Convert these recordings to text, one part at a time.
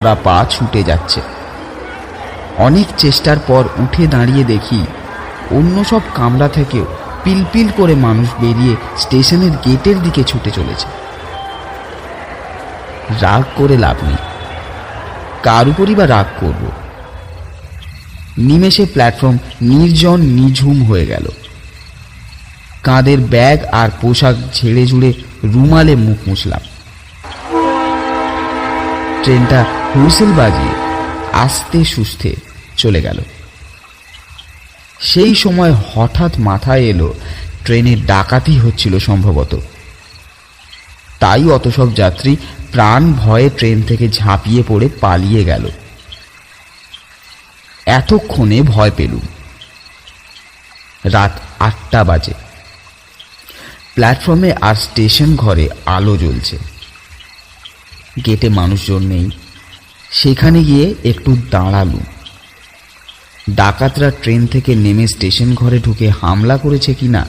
পা ছুটে যাচ্ছে। অনেক চেষ্টার পর উঠে দাঁড়িয়ে দেখি অন্য সব কামরা থেকেও পিলপিল করে মানুষ বেরিয়ে স্টেশনের গেটের দিকে ছুটে চলেছে। রাগ করে লাভ নেই, কার উপরই বা রাগ করব। নিমেষে প্ল্যাটফর্ম নির্জন নিঝুম হয়ে গেল। কাঁধের ব্যাগ আর পোশাক ঝেড়ে ঝুড়ে রুমালে মুখ মুছলাম। ট্রেনটা হুইসেল বাজিয়ে আস্তে সুস্থে চলে গেল। সেই সময় হঠাৎ মাথায় এলো ট্রেনের ডাকাতি হচ্ছিল সম্ভবত। তাই অত সব যাত্রী প্রাণ ভয়ে ট্রেন থেকে ঝাঁপিয়ে পড়ে পালিয়ে গেল। এতক্ষণে ভয় পেলুম। রাত 8টা বাজে। প্ল্যাটফর্মে আর স্টেশন ঘরে আলো জ্বলছে। গেটে মানুষজন নেই। সেখানে গিয়ে একটু দাঁড়ালুম। ডাকাতরা ট্রেন থেকে নেমে স্টেশন ঘরে ঢুকে হামলা করেছে কিনা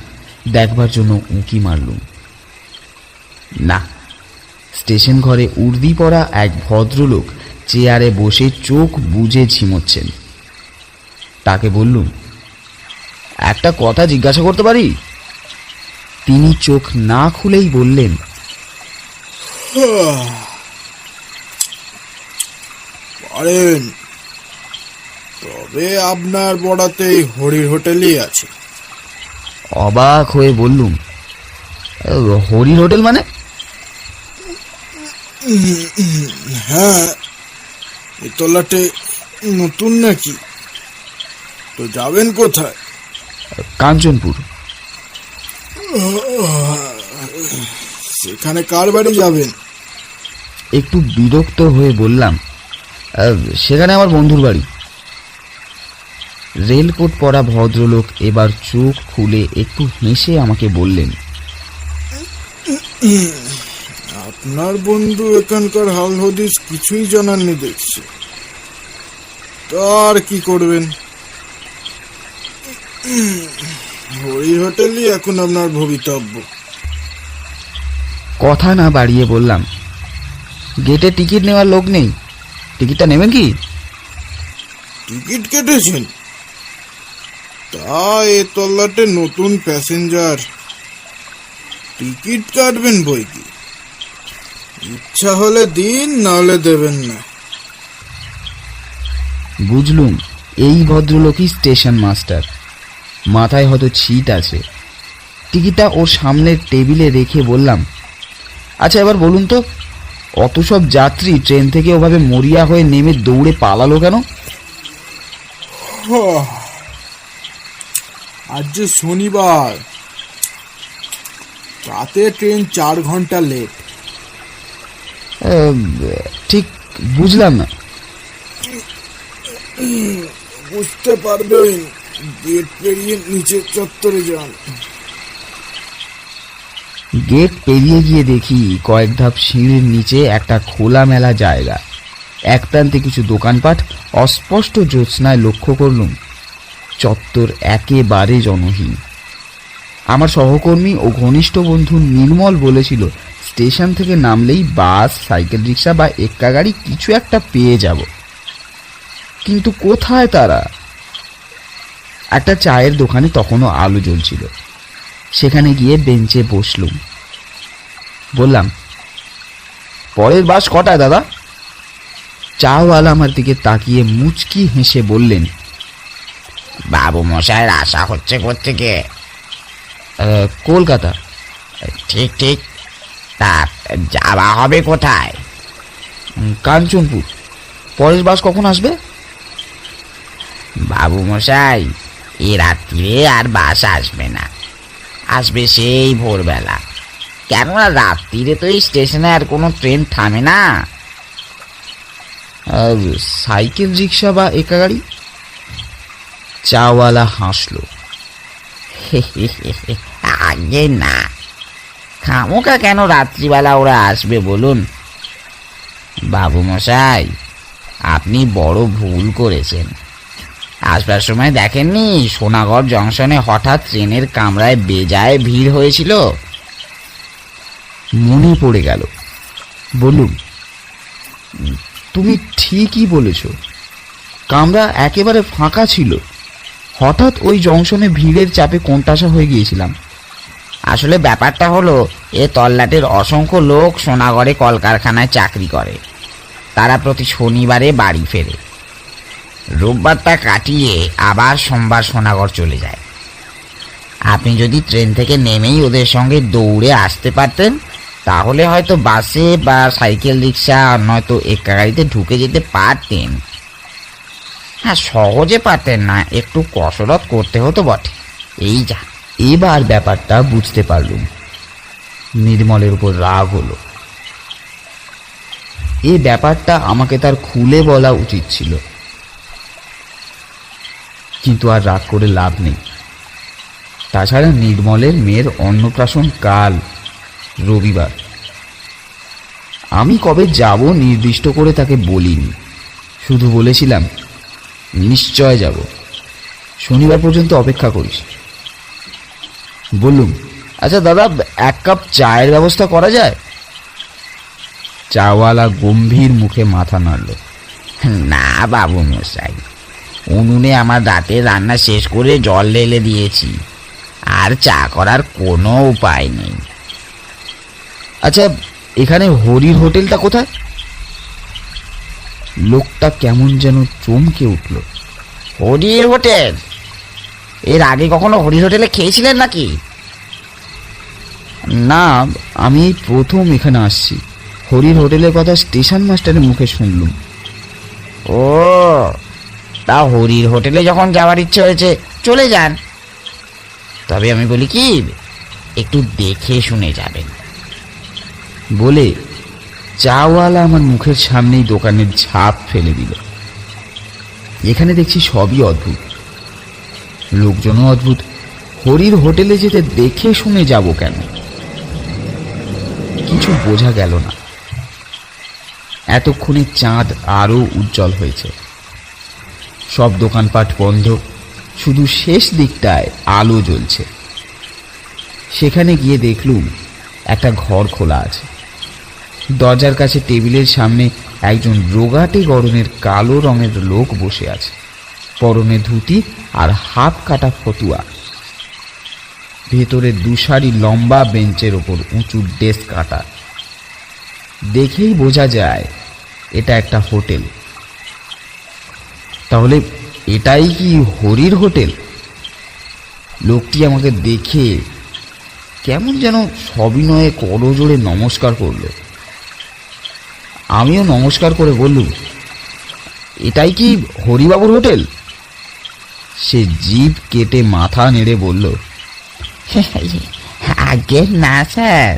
দেখবার জন্য উঁকি মারলুম। না, স্টেশন ঘরে উর্দি পরা এক ভদ্রলোক চেয়ারে বসে চোখ বুজে ঝিমোচ্ছেন। তাকে বললুম, একটা কথা জিজ্ঞাসা করতে পারি? তিনি চোখ না খুলেই বললেন, পারেন, তবে আপনার বড়াতে হরির হোটেলই আছে। অবাক হয়ে বললুম, হরির হোটেল মানে? হ্যাঁ, এই তল্লাটে নতুন নাকি? তো যাবেন কোথায়? কাঞ্চনপুর। সেখানে কার বাড়ি যাবেন? একটু বিরক্ত হয়ে বললাম, সেখানে আমার বন্ধুর বাড়ি। রেলকোট পরা ভদ্রলোক এবার চোখ খুলে একটু হেসে আমাকে বললেন, আপনার বন্ধু এখানকার হাল হদিস কিছুই জানাননি দেখছি। তার কি করবেন? হরি হোটেলই এখন আপনার ভবিতব্য। কথা না বাড়িয়ে বললাম, গেটে টিকিট নেওয়ার লোক নেই, টিকিটটা নেবেন কি? টিকিট কেটেছেন? তা এ তল্লাটে নতুন প্যাসেঞ্জার, টিকিট কাটবেন বই কি? ইচ্ছা হলে দিন, না হলে দেবেন না। বুঝলুম এই ভদ্রলোকই স্টেশন মাস্টার। মাথায় হয়তো ছিট আছে। টিকিটটা ওর সামনের টেবিলে রেখে বললাম, আচ্ছা এবার বলুন তো, অত সব যাত্রী ট্রেন থেকে ওভাবে মরিয়া হয়ে নেমে দৌড়ে পালালো কেন? আজ যে শনিবার, রাতে ট্রেন 4 ঘন্টা লেট। ঠিক বুঝলাম না। বুঝতে পারবেন, গেট পেরিয়ে নিচে চত্বরে যান। গেট পেরিয়ে গিয়ে দেখি কয়েক ধাপ সিঁড়ির নিচে একটা খোলামেলা জায়গা। এক প্রান্তে কিছু দোকানপাট। অস্পষ্ট জ্যোৎস্নায় লক্ষ্য করলুম চত্বর একেবারে জনহীন। আমার সহকর্মী ও ঘনিষ্ঠ বন্ধু নির্মল বলেছিল স্টেশন থেকে নামলেই বাস, সাইকেল রিক্সা বা এক্কা গাড়ি কিছু একটা পেয়ে যাব। কিন্তু কোথায় তারা? একটা চায়ের দোকানে তখনও আলো জ্বলছিল। সেখানে গিয়ে বেঞ্চে বসলুম। বললাম, পরের বাস কটায় দাদা? চাওয়ালা আমার দিকে তাকিয়ে মুচকি হেসে বললেন, বাবু মশাইয়ের আশা হচ্ছে কোত্থেকে? কলকাতা। ঠিক ঠিক, তা যাওয়া হবে কোথায়? কাঞ্চনপুর। পরের বাস কখন আসবে? বাবু মশাই, এ রাত্রিরে আর বাস আসবে না, আসবে সেই ভোরবেলা। কেননা রাত্রিরে তো এই স্টেশনে আর কোনো ট্রেন থামে না। সাইকেল রিক্সা বা একা গাড়ি? চাওয়ালা হাসলো। আগে না, খামোকা কেন রাত্রিবেলা ওরা আসবে বলুন? বাবু মশাই, আপনি বড় ভুল করেছেন। আসবার সময় দেখেননি সোনাগড় জংশনে হঠাৎ ট্রেনের কামরায় বেজায় ভিড় হয়েছিল? মনে পড়ে গেল। বললুম, তুমি ঠিকই বলেছ, কামরা একেবারে ফাঁকা ছিল। হঠাৎ ওই জংশনে ভিড়ের চাপে কোণঠাসা হয়ে গিয়েছিলাম। আসলে ব্যাপারটা হলো, এ তল্লাটের অসংখ্য লোক সোনাগড়ে কলকারখানায় চাকরি করে। তারা প্রতি শনিবারে বাড়ি ফেরে, রোববারটা কাটিয়ে আবার সোমবার সোনাগড় চলে যায়। আপনি যদি ট্রেন থেকে নেমেই ওদের সঙ্গে দৌড়ে আসতে পারতেন, তাহলে হয়তো বাসে বা সাইকেল রিক্সা নয়তো একা গাড়িতে ঢুকে যেতে পারতেন। হ্যাঁ, সহজে পারতেন না, একটু কসরত করতে হতো বটে, এই যা। এবার ব্যাপারটা বুঝতে পারলুম। নির্মলের উপর রাগ হলো। এই ব্যাপারটা আমাকে তার খুলে বলা উচিত ছিল, কিন্তু আর রাগ করে লাভ নেই। তাছাড়া নির্মলের মেয়ের অন্নপ্রাশন কাল, রবিবার। আমি কবে যাব নির্দিষ্ট করে তাকে বলিনি, শুধু বলেছিলাম নিশ্চয় যাব, শনিবার পর্যন্ত অপেক্ষা করিস। বললুম, আচ্ছা দাদা, 1 কাপ চায়ের ব্যবস্থা করা যায়? চাওয়ালা গম্ভীর মুখে মাথা নাড়ল। না বাবু মশাই, উনুনে আমার রাতে রান্না শেষ করে জল ঢেলে দিয়েছি, আর চা করার কোনো উপায় নেই। আচ্ছা, এখানে হরির হোটেলটা কোথায়? লোকটা কেমন যেন চমকে উঠল। হরির হোটেল? এর আগে কখনো হরির হোটেলে খেয়েছিলেন নাকি? না, আমি এই প্রথম এখানে আসছি। হরির হোটেলের কথা স্টেশন মাস্টারের মুখে শুনলুম। ও, তা হরির হোটেলে যখন যাওয়ার ইচ্ছে হয়েছে চলে যান। তবে আমি বলি কি, একটু দেখে শুনে যাবেন। বলে চাওয়ালা আমার মুখের সামনেই দোকানের ঝাঁপ ফেলে দিল। এখানে দেখছি সবই অদ্ভুত, লোকজনও অদ্ভুত। হরির হোটেলে যেতে দেখে শুনে যাব কেন? কিছু বোঝা গেল না। এতক্ষণে চাঁদ আরো উজ্জ্বল হয়েছে। সব দোকানপাট বন্ধ, শুধু শেষ দিকটায় আলো জ্বলছে। সেখানে গিয়ে দেখলুম একটা ঘর খোলা আছে। দরজার কাছে টেবিলের সামনে একজন রোগাটে গরনের কালো রঙের লোক বসে আছে, পরনে ধুতি আর হাফ কাটা ফতুয়া। ভেতরে 2 সারি লম্বা বেঞ্চের ওপর উঁচু ডেস্ক কাটা। দেখেই বোঝা যায় এটা একটা হোটেল। তাহলে এটাই কি হরির হোটেল? লোকটি আমাকে দেখে কেমন যেন সবিনয়ে করজোড়ে নমস্কার করল। আমিও নমস্কার করে বললুম, এটাই কি হরিবাবুর হোটেল? সে জিভ কেটে মাথা নেড়ে বলল, আগে না স্যার,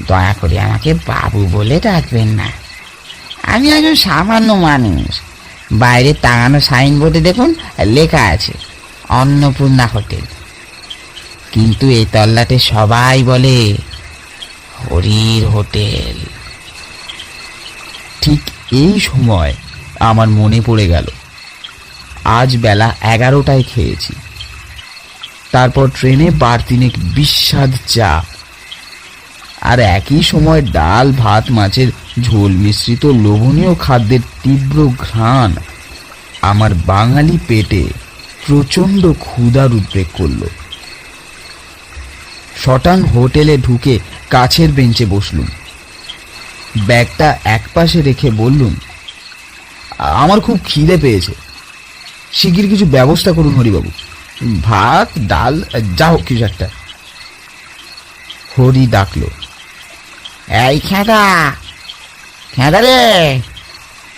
দয়া করে আমাকে বাবু বলে ডাকবেন না। আমি একজন সামান্য মানুষ। বাইরে টাঙানো সাইনবোর্ডে দেখুন লেখা আছে অন্নপূর্ণা হোটেল, কিন্তু এই তল্লাটে সবাই বলে হরির হোটেল। ঠিক এই সময় আমার মনে পড়ে গেল আজ বেলা 11টায় খেয়েছি। তারপর ট্রেনে বারতিনেক বিস্বাদ চা, আর একই সময় ডাল ভাত মাছের ঝোল মিশ্রিত লোভনীয় খাদ্যের তীব্র ঘ্রাণ আমার বাঙালি পেটে প্রচণ্ড ক্ষুধার উদ্রেক করল। শটান হোটেলে ঢুকে কাছের বেঞ্চে বসলুম। ব্যাগটা একপাশে রেখে বললুম, আমার খুব খিদে পেয়েছে, শিগগির কিছু ব্যবস্থা করুন হরিবাবু, ভাত ডাল যা হোক কিছু একটা। হরি ডাকল, এই খেদা, খেদা রে,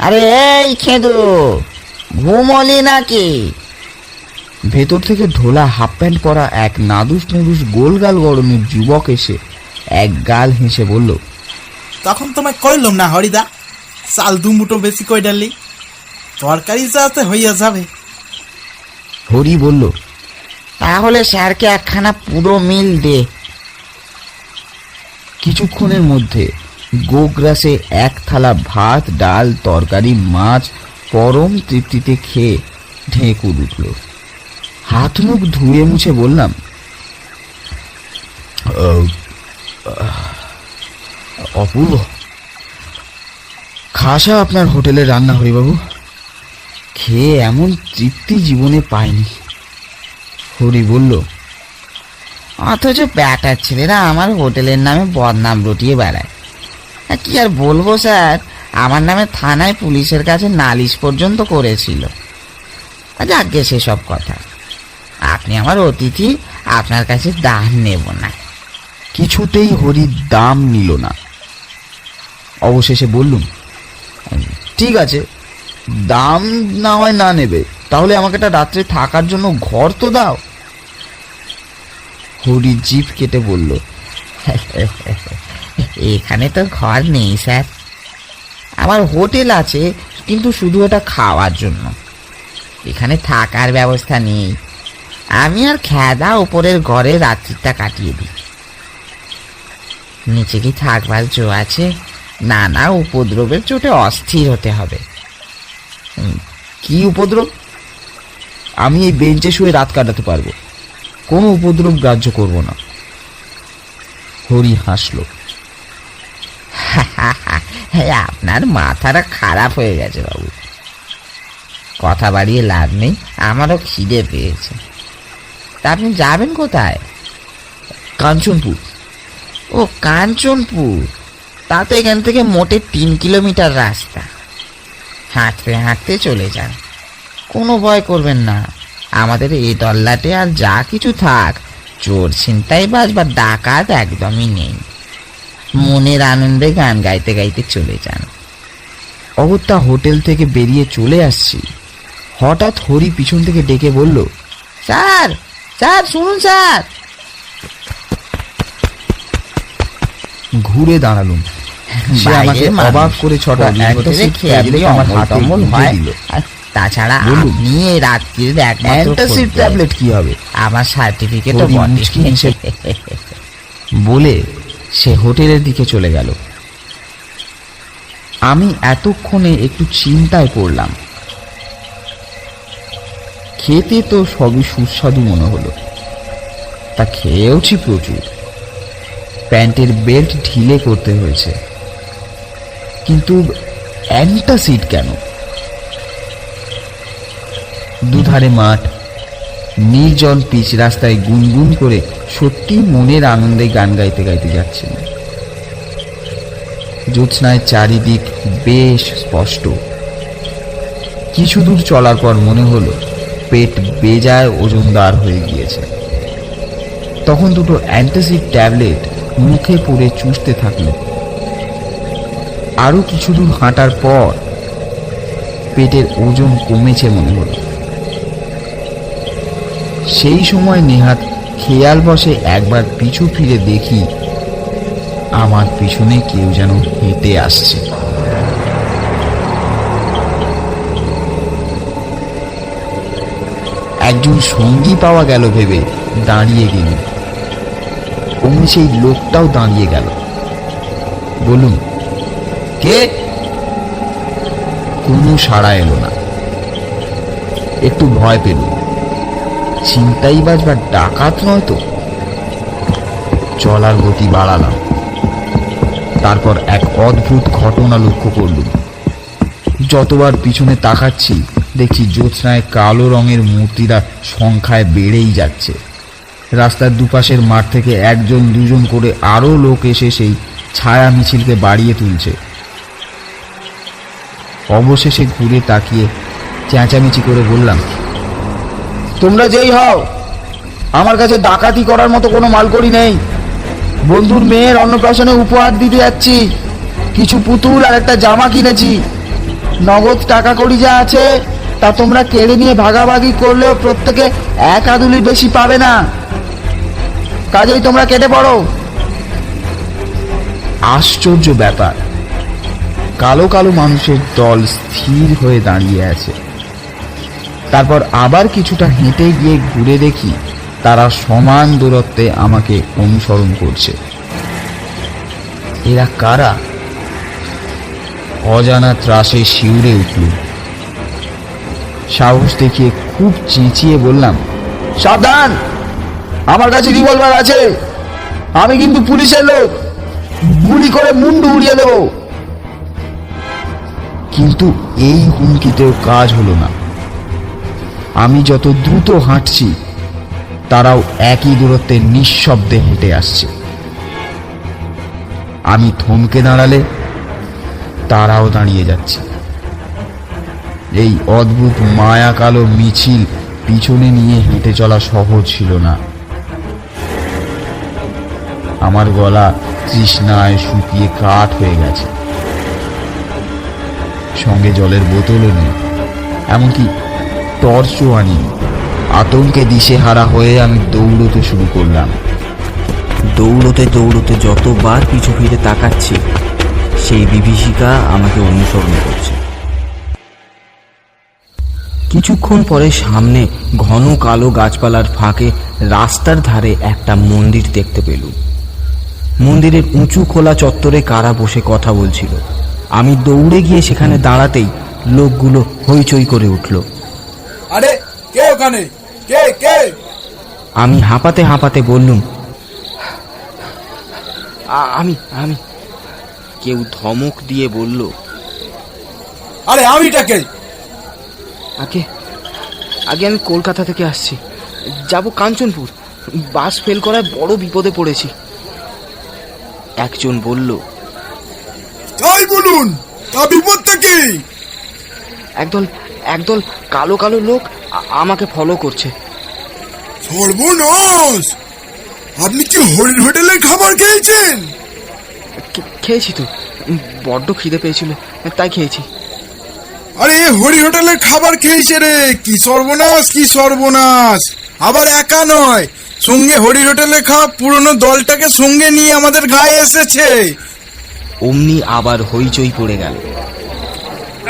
আরে এই খেদু, ঘুমলি নাকি? ভেতর থেকে ঢোলা হাফ প্যান্ট পরা এক নাদুস নেদুস গোলগাল গরমের যুবক এসে এক গাল হেসে বলল, তখন তোমায় কইলাম না হরিদা, চাল 2 মুঠো বেশি কই ডালি, তরকারি যাতে হইয়া যাবে। হরি বলল, তাহলে স্যারকে একখানা পুরো মিল দে। কিছুক্ষণের মধ্যে গোগ্রাসে 1 থালা ভাত ডাল তরকারি মাছ পরম তৃপ্তিতে খেয়ে ঢেকুর উঠল। হাত মুখ ধুয়ে মুছে বললাম, অপূর্ব, খাসা আপনার হোটেলে রান্না হরিবাবু, খেয়ে এমন তৃপ্তি জীবনে পাইনি। হরি বলল, অথচ ব্যাটার ছেলেরা আমার হোটেলের নামে বদনাম রটিয়ে বেড়ায়। কি আর বলবো স্যার, আমার নামে থানায় পুলিশের কাছে নালিশ পর্যন্ত করেছিল। যাকে সেসব কথা, আপনি আমার অতিথি, আপনার কাছে দাম নেব না। কিছুতেই হরি দাম নিল না। অবশেষে বললুম, ঠিক আছে, দাম না হয় না নেবে, তাহলে আমাকে একটা রাত্রে থাকার জন্য ঘর তো দাও। হরি জিভ কেটে বলল, এখানে তো ঘর নেই স্যার, আমার হোটেল আছে, কিন্তু শুধু এটা খাওয়ার জন্য। এখানে থাকার ব্যবস্থা নেই। আমি আর খেদা উপরের ঘরে রাত্রিটা কাটিয়ে দিই। নিচে কি থাকবার জো আছে? নানা উপদ্রবের চোটে অস্থির হতে হবে। কি উপদ্রব? আমি এই বেঞ্চে শুয়ে রাত কাটাতে পারবো, কোনো উপদ্রব গ্রাহ্য করব না। হরি হাসল। আপনার মাথাটা খারাপ হয়ে গেছে বাবু। কথা বাড়িয়ে লাভ নেই, আমারও খিদে পেয়েছে। তা আপনি যাবেন কোথায়? কাঞ্চনপুর। ও কাঞ্চনপুর, তা তো এখান থেকে মোটে 3 কিলোমিটার রাস্তা। হাঁটতে হাঁটতে চলে যান, কোনো ভয় করবেন না। আমাদের এই তল্লাটে আর যা কিছু থাক, চোর ছিনতাইবাজ বা ডাকাত একদমই নেই। মনের আনন্দে গান গাইতে গাইতে চলে যান। অগত্যা হোটেল থেকে বেরিয়ে চলে আসছি, হঠাৎ হরি পিছন থেকে ডেকে বলল, স্যার, স্যার শুনুন স্যার। ঘুরে দাঁড়ালুম। সে আমাকে অবাক করে ছটা অ্যান্টাসিড ট্যাবলেট আমার হাতে গুঁজে দিল। তাছাড়া বলুন, আপনি এই রাত্রির একমাত্র অ্যান্টাসিড খদ্দের। ট্যাবলেট কি হবে? আমার সার্টিফিকেটও হরি মুচকি হেসে বলে সে হোটেলের দিকে চলে গেল। আমি এতক্ষণে একটু চিন্তায় পড়লাম। খেতে তো সবই সুস্বাদু মনে হলো, তা খেয়েওছি প্রচুর। প্যান্টের বেল্ট ঢিলে করতে হয়েছে, কিন্তু অ্যান্টাসিড কেন? দুধারে মাঠ, নির্জন পিচ রাস্তায় গুনগুন করে সত্যি মনের আনন্দে গান গাইতে গাইতে যাচ্ছিল। জ্যোৎস্নায় চারিদিক বেশ স্পষ্ট। কিছু দূর চলার পর মনে হলো পেট বেজায় ওজনদার হয়ে গিয়েছে। তখন দুটো অ্যান্টাসিড ট্যাবলেট মুখে পুরে চুষতে থাকলো। আরো কিছু দূর হাঁটার পর পেটের ওজন কমেছে মনে হলো। সেই সময় নেহাত খেয়াল বসে একবার পিছু ফিরে দেখি, আমার পিছনে কেউ যেন হেঁটে আসছে। একজন সঙ্গী পাওয়া গেল ভেবে দাঁড়িয়ে গেল। অমনি সেই লোকটাও দাঁড়িয়ে গেল। বলুন, কে? কোনো সাড়া এলো না। একটু ভয় পেল, ছিনতাইবাজ বা ডাকাত নয় তো। চলার গতি বাড়ালাম। তারপর এক অদ্ভুত ঘটনা লক্ষ্য করলুম। যতবার পিছনে তাকাচ্ছি দেখছি জ্যোৎস্নায় কালো রঙের মূর্তিরা সংখ্যায় বেড়েই যাচ্ছে। রাস্তার দুপাশের মাঠ থেকে একজন দুজন করে আরো লোক এসে সেই ছায়া মিছিলকে বাড়িয়ে তুলছে। অবশেষে ঘুরে তাকিয়ে চেঁচামেচি করে বললাম, তোমরা যেই হও, আমার কাছে ডাকাতি করার মতো কোনো মালকড়ি নেই। বন্ধুর মেয়ের অন্নপ্রাশনে উপহার দিতে যাচ্ছি। কিছু পুতুল আর একটা জামা কিনেছি। নগদ টাকা কড়ি যা আছে তা তোমরা কেড়ে নিয়ে ভাগাভাগি করলেও প্রত্যেকে এক আদুলির বেশি পাবে না। কাজেই তোমরা কেটে পড়ো। আশ্চর্য ব্যাপার, কালো কালো মানুষের দল স্থির হয়ে দাঁড়িয়ে আছে। তারপর আবার কিছুটা হেঁটে গিয়ে ঘুরে দেখি তারা সমান দূরত্বে আমাকে অনুসরণ করছে। এরা কারা? অজানা ত্রাসে শিউরে উঠল। সাহস দেখিয়ে খুব চেঁচিয়ে বললাম, সাবধান, আমার কাছে রিভলভার আছে। আমি কিন্তু পুলিশের লোক, গুলি করে মুন্ডু উড়িয়ে দেব। কিন্তু এই হুমকিতেও কাজ হলো না। আমি যত দ্রুত হাঁটছি, তারাও একই দূরত্বে নিঃশব্দে হেঁটে আসছে। আমি থমকে দাঁড়ালে তারাও দাঁড়িয়ে যাচ্ছে। এই অদ্ভুত মায়া কালো মিছিল পিছনে নিয়ে হেঁটে চলা সহজ ছিল না। আমার গলা তৃষ্ণায় শুকিয়ে কাঠ হয়ে গেছে। সঙ্গে জলের বোতলও নেই, এমনকি টর্চও আনিনি। আতঙ্কে দিশেহারা হয়ে আমি দৌড়তে শুরু করলাম। দৌড়তে দৌড়তে যতবার পিছু ফিরে তাকাচ্ছি, সেই বিভীষিকা আমাকে অনুসরণ করছে। কিছুক্ষণ পরে সামনে ঘন কালো গাছপালার ফাঁকে রাস্তার ধারে একটা মন্দির দেখতে পেলুম। মন্দিরের উঁচু খোলা চত্বরে কারা বসে কথা বলছিল। আমি দৌড়ে গিয়ে সেখানে দাঁড়াতেই লোকগুলো হইচই করে উঠল। আরে কে ওখানে? কে কে? আমি হাঁপাতে হাঁপাতে বললুম, আমি আমি কেউ ধমক দিয়ে বলল, আরে আমিটা কে? আগে আগে আমি কলকাতা থেকে আসছি, যাব কাঞ্চনপুর। বাস ফেল করায় বড় বিপদে পড়েছি। একজন বলল, তাই বলুন, তা বিপদটা কি? একদল একদল কালো কালো লোক আমাকে ফলো করছে। সর্বনাশ! আপনি কি হরিণ হোটেলের খাবার খেয়েছেন? খেয়েছি তো, বড্ড খিদে পেয়েছিল, তাই খেয়েছি। আরে হরি হোটেলের খাবার খেয়েছে রে! কি সর্বনাশ, কি সর্বনাশ! আবার একা নয়, সঙ্গে হরি হোটেলে খাওয়া পুরনো দলটাকে সঙ্গে নিয়ে আমাদের গায়ে এসেছে। অমনি আবার হইচই পড়ে গেল।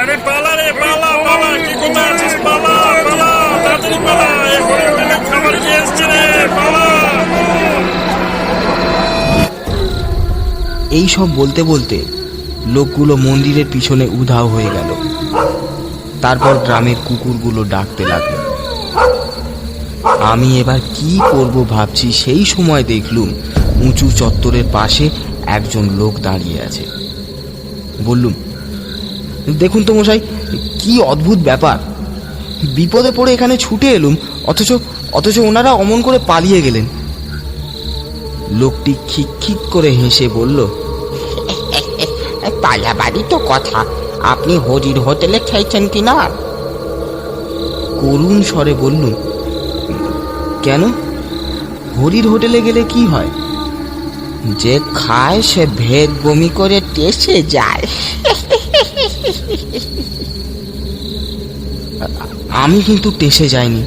আরে পালা রে, পালা পালা, কি কোথায় আছিস? পালা পালা, তাড়াতাড়ি পালা, এই হরি হোটেলে খাবার খেয়ে এসছে রে, পালা। এই সব বলতে বলতে লোকগুলো মন্দিরের পিছনে উধাও হয়ে গেল। তারপর গ্রামের কুকুরগুলো ডাকতে লাগলো। আমি এবার কি করব ভাবছি, সেই সময় দেখলুম উঁচু চত্বরের পাশে একজন লোক দাঁড়িয়ে আছে। বললুম, দেখুন তো মশাই, কি অদ্ভুত ব্যাপার। বিপদে পড়ে এখানে ছুটে এলুম, অথচ ওনারা অমন করে পালিয়ে গেলেন। লোকটি খিক খিক করে হেসে বলল, পালাবাড়ি তো কথা, আপনি হরির হোটেলে খেয়েছেন কিনা? করুণ স্বরে বললুম, কেন, হরির হোটেলে গেলে কি হয়? যে খায় সে ভেদ বমি করে টেসে যায়। আমি কিন্তু টেসে যাইনি।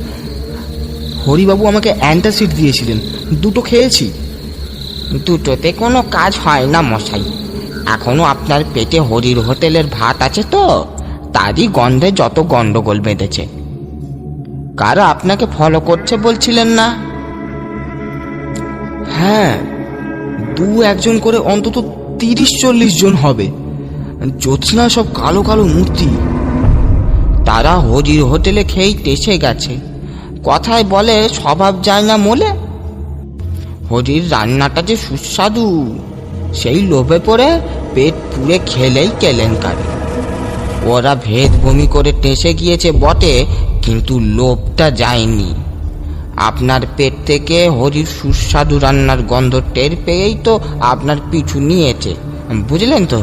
হরিবাবু আমাকে অ্যান্টাসিড দিয়েছিলেন, দুটো খেয়েছি। দুটোতে কোনো কাজ হয় না মশাই। এখনো আপনার পেটে হরির হোটেলের ভাত আছে তো, তারই গন্ধে যত গন্ডগোল বেঁধেছে। কারা আপনাকে ফলো করছে বলছিলেন না? হ্যাঁ, একজন করে অন্তত 30-40 জন হবে। জ্যোৎস্না সব কালো কালো মূর্তি। তারা হরির হোটেলে খেয়েই টেসে গেছে। কথায় বলে স্বভাব যায় না মোলে। হরির রান্নাটা যে সুস্বাদু, সেই লোভে পড়ে পেট পুড়ে খেলেই কেলেঙ্কারি। ওরা ভেদ বমি করে টেসে গিয়েছে বটে, কিন্তু লোভটা যায়নি। আপনার পেট থেকে হরির সুস্বাদু রান্নার গন্ধ টের পেয়েই তো আপনার পিছু নিয়েছে, বুঝলেন তো?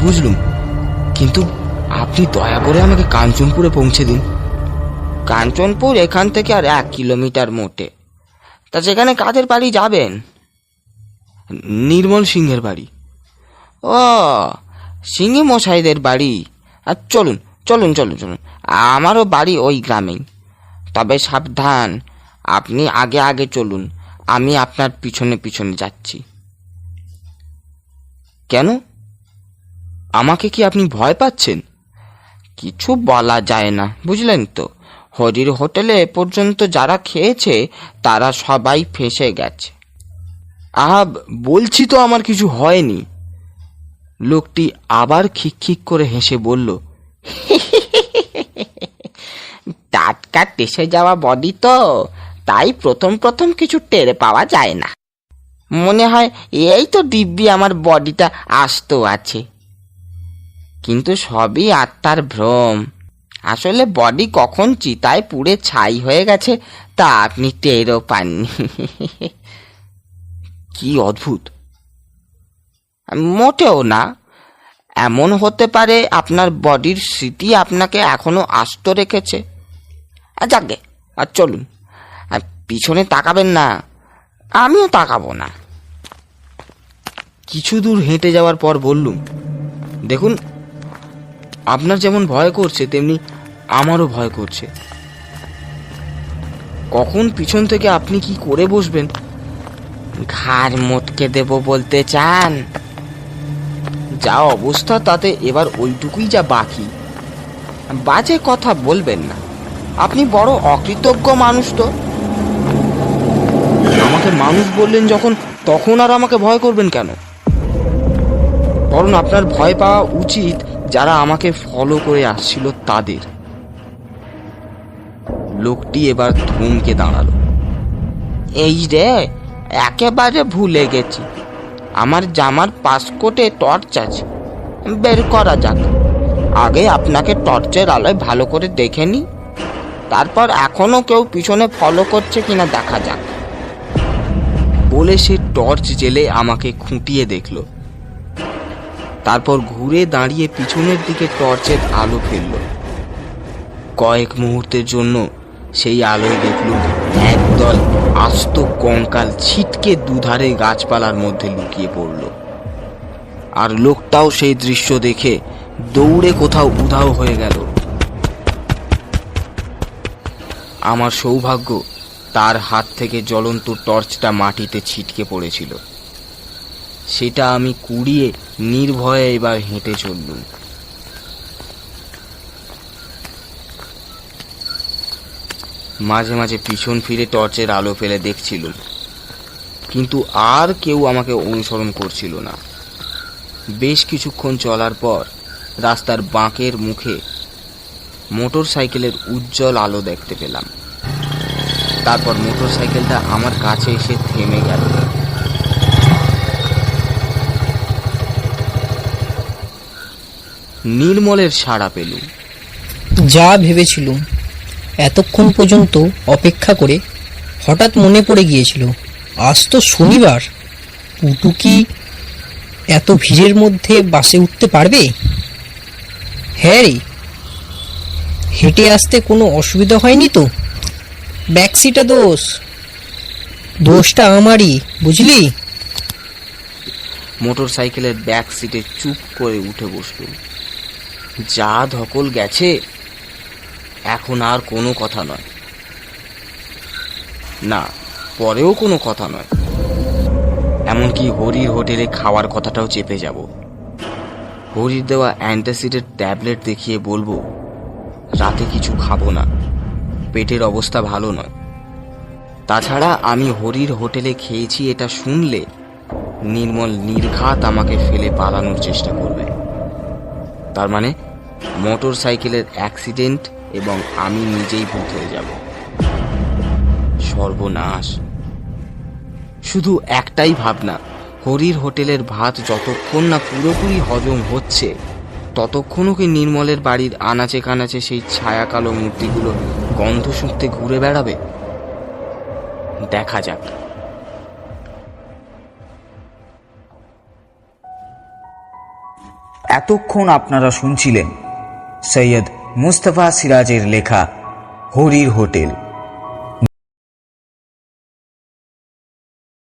বুঝলুম, কিন্তু আপনি দয়া করে আমাকে কাঞ্চনপুরে পৌঁছে দিন। কাঞ্চনপুর এখান থেকে আর 1 কিলোমিটার মোটে। তা সেখানে কাদের বাড়ি যাবেন? নির্মল সিংহের বাড়ি। ও, সিংহি মশাইদের বাড়ি। আর চলুন চলুন চলুন চলুন, আমারও বাড়ি ওই গ্রামেই। তবে সাবধান, আপনি আগে আগে চলুন, আমি আপনার পিছনে পিছনে যাচ্ছি। কেন, আমাকে কি আপনি ভয় পাচ্ছেন? কিছু বলা যায় না, বুঝলেন তো। হরির হোটেলে এ পর্যন্ত যারা খেয়েছে তারা সবাই ফেঁসে গেছে। আহা, বলছি তো আমার কিছু হয়নি। লোকটি আবার খিকখিক করে হেসে বলল, টাটকা টেসে যাওয়া বডি তো, তাই প্রথম প্রথম কিছু টের পাওয়া যায় না। মনে হয় এই তো দিব্যি আমার বডিটা আস্ত আছে। কিন্তু সবই আত্মার ভ্রম। আসলে বডি কখন চিতায় পুড়ে ছাই হয়ে গেছে তা আপনি টেরও পাননি। কি অদ্ভুত! মোটেও না। এমন হতে পারে আপনার বডির স্মৃতি আপনাকে এখনো আস্ত রেখেছে। যাকে আর চলুন, আর পিছনে তাকাবেন না, আমিও তাকাবো না। কিছু দূর হেঁটে যাওয়ার পর বললুম, দেখুন, আপনার যেমন ভয় করছে তেমনি আমারও ভয় করছে। কখন পিছন থেকে আপনি কি করে বসবেন। ঘাড় মোটকে দেব বলতে চান? যা অবস্থা তাতে এবার ওইটুকুই যা বাকি। বাজে কথা বলবেন না, আপনি বড় অকৃতজ্ঞ মানুষ তো। আমাকে মানুষ বললেন যখন, তখন আর আমাকে ভয় করবেন কেন? বরং আপনার ভয় পাওয়া উচিত যারা আমাকে ফলো করে আসছিল তাদের। লোকটি এবার থমকে দাঁড়ালো। এই রে, একেবারে ভুলে গেছি, আমার জামার পাসকোটে টর্চ আছে, বের করা যাক। আগে আপনাকে টর্চের আলোয় ভালো করে দেখে নি, তারপর এখনো কেউ পিছনে ফলো করছে কিনা দেখা যাক। বলে সে টর্চ জেলে আমাকে খুঁটিয়ে দেখল। তারপর ঘুরে দাঁড়িয়ে পিছনের দিকে টর্চের আলো ফেলল। কয়েক মুহূর্তের জন্য সেই আলোয় দেখলুম একদল আস্ত কঙ্কাল ছিটকে দুধারে গাছপালার মধ্যে লুকিয়ে পড়ল। আর লোকটাও সেই দৃশ্য দেখে দৌড়ে কোথাও উধাও হয়ে গেল। আমার সৌভাগ্য, তার হাত থেকে জ্বলন্ত টর্চটা মাটিতে ছিটকে পড়েছিল। সেটা আমি কুড়িয়ে নির্ভয়ে এবার হেঁটে চললুম। মাঝে মাঝে পিছন ফিরে টর্চের আলো ফেলে দেখছিলুম, কিন্তু আর কেউ আমাকে অনুসরণ করছিল না। বেশ কিছুক্ষণ চলার পর রাস্তার বাঁকের মুখে মোটর সাইকেলের উজ্জ্বল আলো দেখতে পেলাম। তারপর মোটর সাইকেলটা আমার কাছে এসে থেমে গেল। নির্মলের সাড়া পেলুম। যা ভেবেছিলুম এতক্ষণ পর্যন্ত অপেক্ষা করে হঠাৎ মনে পড়ে গিয়েছিল, আজ তো শনিবার, পুটু কি এত ভিড়ের মধ্যে বাসে উঠতে পারবে? হ্যাঁ রে, হেঁটে আসতে কোনো অসুবিধা হয়নি তো? ব্যাকসিটা দোষটা আমারই, বুঝলি? মোটর সাইকেলের ব্যাক সিটে চুপ করে উঠে বসলুম। যা ধকল গেছে, এখন আর কোনো কথা নয়। না, পরেও কোনো কথা নয়। এমনকি হরির হোটেলে খাওয়ার কথাটাও চেপে যাব। হরির দেওয়া অ্যান্টাসিডের ট্যাবলেট দেখিয়ে বলবো রাতে কিছু খাবো না, পেটের অবস্থা ভালো নয়। তাছাড়া আমি হরির হোটেলে খেয়েছি এটা শুনলে নির্মল নির্ঘাত আমাকে ফেলে পালানোর চেষ্টা করবে। তার মানে মোটর সাইকেলের অ্যাক্সিডেন্ট এবং আমি নিজেই ভূত হয়ে যাব। সর্বনাশ! শুধু একটাই ভাবনা, হরির হোটেলের ভাত যতক্ষণ না পুরোপুরি হজম হচ্ছে ততক্ষণও কি নির্মলের বাড়ির আনাচে কানাচে সেই ছায়া কালো মূর্তিগুলো গন্ধ শুঁকতে ঘুরে বেড়াবে? দেখা যাক। এতক্ষণ আপনারা শুনছিলেন সৈয়দ মুস্তফা সিরাজের লেখা হরির হোটেল।